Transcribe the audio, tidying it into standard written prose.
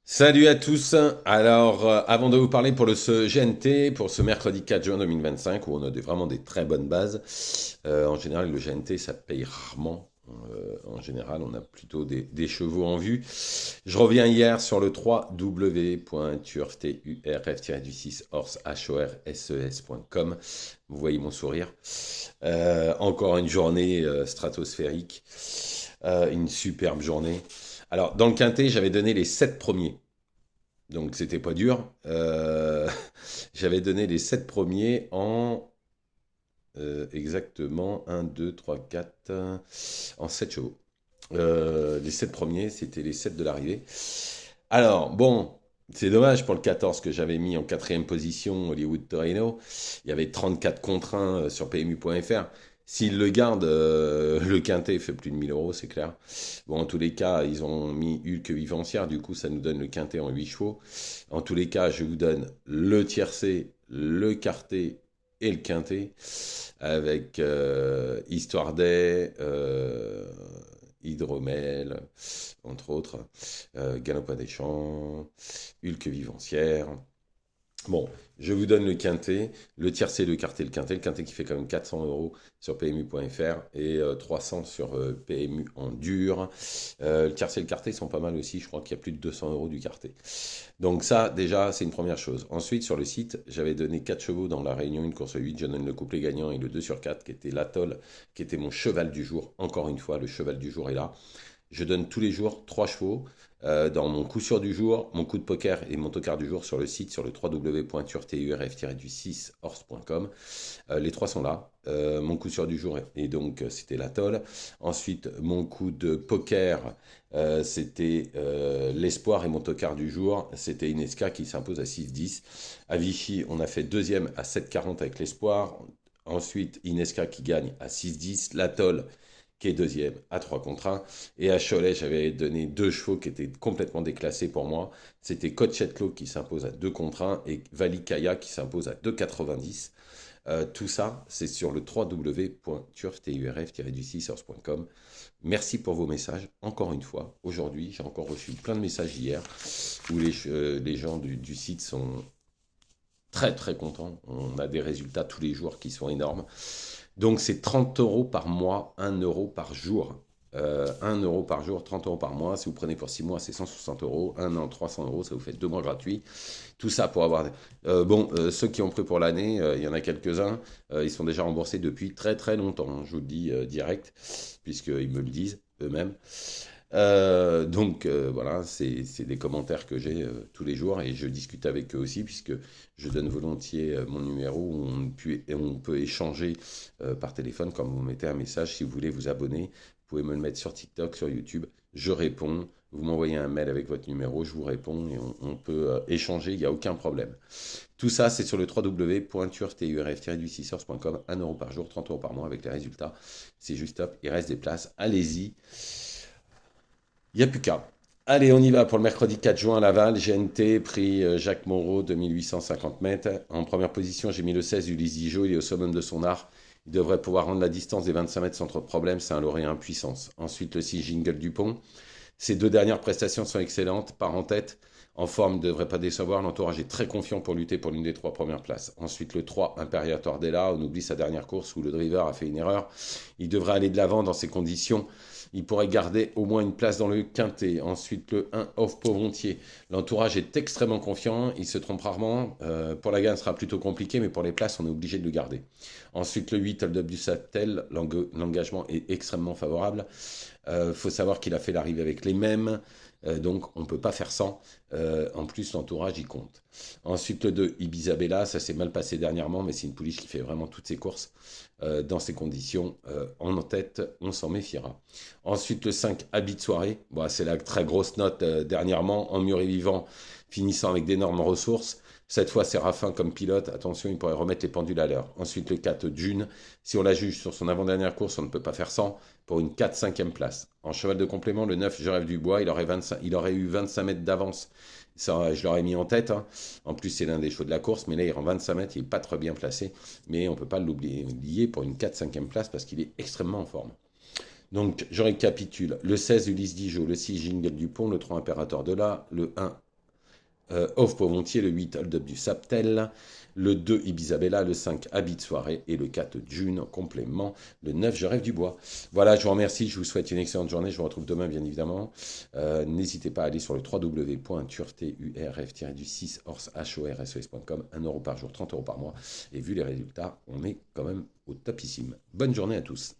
Salut à tous. Alors, avant de vous parler pour ce GNT, pour ce mercredi 4 juin 2025, où on a vraiment des très bonnes bases, en général, le GNT, ça paye rarement. En général, on a plutôt des chevaux en vue. Je reviens hier sur le www.turf-horse.com. Vous voyez mon sourire. Encore une journée stratosphérique, une superbe journée. Alors, dans le quintet, j'avais donné les 7 premiers. Donc c'était pas dur. J'avais donné les 7 premiers en exactement un 2 3 4 en 7 chevaux. Les 7 premiers, c'était les 7 de l'arrivée. Alors, bon, c'est dommage pour le 14 que j'avais mis en quatrième position Hollywood Torino. Il y avait 34 contre 1 sur PMU.fr. S'ils le gardent, le quintet fait plus de 1000 euros, c'est clair. Bon, en tous les cas, ils ont mis Hulk Vivancière, du coup, ça nous donne le quintet en 8 chevaux. En tous les cas, je vous donne le tiercé, le quartet et le quintet, avec Histoire des, Hydromel, entre autres, Galopin des Champs, Hulk Vivancière. Bon, je vous donne le quintet, le tiercé, le quintet qui fait quand même 400 euros sur PMU.fr et 300 sur PMU en dur. Le tiercé et le quartet sont pas mal aussi, je crois qu'il y a plus de 200 euros du quartet. Donc ça, déjà, c'est une première chose. Ensuite, sur le site, j'avais donné 4 chevaux dans la réunion, une course 8, je donne le couplet gagnant et le 2 sur 4 qui était l'Atoll, qui était mon cheval du jour. Encore une fois, le cheval du jour est là. Je donne tous les jours 3 chevaux dans mon coup sûr du jour, mon coup de poker et mon tocard du jour sur le site, sur le www.turf-horse.com. Les trois sont là. Mon coup sûr du jour, et donc c'était l'Atoll. Ensuite, mon coup de poker, c'était l'espoir, et mon tocard du jour, c'était Inesca qui s'impose à 6-10. À Vichy, on a fait deuxième à 7-40 avec l'espoir. Ensuite, Inesca qui gagne à 6-10. L'Atoll qui est deuxième à 3 contre 1. Et à Cholet, j'avais donné deux chevaux qui étaient complètement déclassés pour moi. C'était Coachetlo qui s'impose à 2 contre 1 et Valikaya qui s'impose à 2,90. Tout ça, c'est sur le www.turf-du6horse.com. Merci pour vos messages. Encore une fois, aujourd'hui, j'ai encore reçu plein de messages hier où les gens du site sont très très contents. On a des résultats tous les jours qui sont énormes. Donc c'est 30 euros par mois, 1 euro par jour. 1 euro par jour, 30 euros par mois. Si vous prenez pour 6 mois, c'est 160 euros. Un an, 300 euros, ça vous fait 2 mois gratuits. Tout ça pour avoir. Ceux qui ont pris pour l'année, il y en a quelques-uns. Ils sont déjà remboursés depuis très très longtemps. Je vous le dis direct, puisqu'ils me le disent eux-mêmes. Voilà, c'est des commentaires que j'ai tous les jours et je discute avec eux aussi puisque je donne volontiers mon numéro où on peut échanger par téléphone quand vous mettez un message. Si vous voulez vous abonner, vous pouvez me le mettre sur TikTok, sur YouTube. Je réponds. Vous m'envoyez un mail avec votre numéro, je vous réponds et on peut échanger, il n'y a aucun problème. Tout ça, c'est sur le www.turf-du6horse.com. 1 euro par jour, 30 euros par mois avec les résultats. C'est juste top, il reste des places. Allez-y. Il n'y a plus qu'à. Allez, on y va pour le mercredi 4 juin à Laval. GNT, prix Jacques Moreau, 2850 mètres. En première position, j'ai mis le 16 Ulysse Dijon. Il est au summum de son art. Il devrait pouvoir rendre la distance des 25 mètres sans trop de problème. C'est un lauréat en puissance. Ensuite, le 6 Jingle Dupont. Ces deux dernières prestations sont excellentes. Part en tête. En forme, ne devrait pas décevoir. L'entourage est très confiant pour lutter pour l'une des 3 premières places. Ensuite, le 3, Imperator Della. On oublie sa dernière course où le driver a fait une erreur. Il devrait aller de l'avant dans ces conditions. Il pourrait garder au moins une place dans le quintet. Ensuite, le 1, Off Povontier. L'entourage est extrêmement confiant. Il se trompe rarement. Pour la gagne, ce sera plutôt compliqué, mais pour les places, on est obligé de le garder. Ensuite, le 8, Hold Up du Sattel. L'engagement est extrêmement favorable. Faut savoir qu'il a fait l'arrivée avec les mêmes. Donc on ne peut pas faire sans. En plus, l'entourage, il compte. Ensuite, le 2, Ibisabella, ça s'est mal passé dernièrement, mais c'est une pouliche qui fait vraiment toutes ses courses. Dans ces conditions, en tête, on s'en méfiera. Ensuite, le 5, Habit de soirée. Bon, c'est la très grosse note dernièrement, en mûr et vivant, finissant avec d'énormes ressources. Cette fois, c'est Raffin comme pilote. Attention, il pourrait remettre les pendules à l'heure. Ensuite, le 4, June. Si on la juge sur son avant-dernière course, on ne peut pas faire sans pour une 4-5e place. En cheval de complément, le 9, Je rêve du bois, il aurait eu 25 mètres d'avance. Ça, je l'aurais mis en tête. Hein. En plus, c'est l'un des chevaux de la course, mais là, il rend 25 mètres, il n'est pas très bien placé. Mais on ne peut pas l'oublier pour une 4-5e place parce qu'il est extrêmement en forme. Donc, je récapitule. Le 16, Ulysse Dijon, le 6, Jingle Dupont, le 3, Impérateur de là, le 1, Off Montier, le 8 Hold Up du Saptel, le 2 Ibisabella, le 5 Habit de soirée et le 4 June en complément, le 9 Je rêve du bois. Voilà, je vous remercie, je vous souhaite une excellente journée, je vous retrouve demain bien évidemment. N'hésitez pas à aller sur le www.turf-du6horses.com, 1 € par jour, 30 € par mois. Et vu les résultats, on est quand même au topissime. Bonne journée à tous.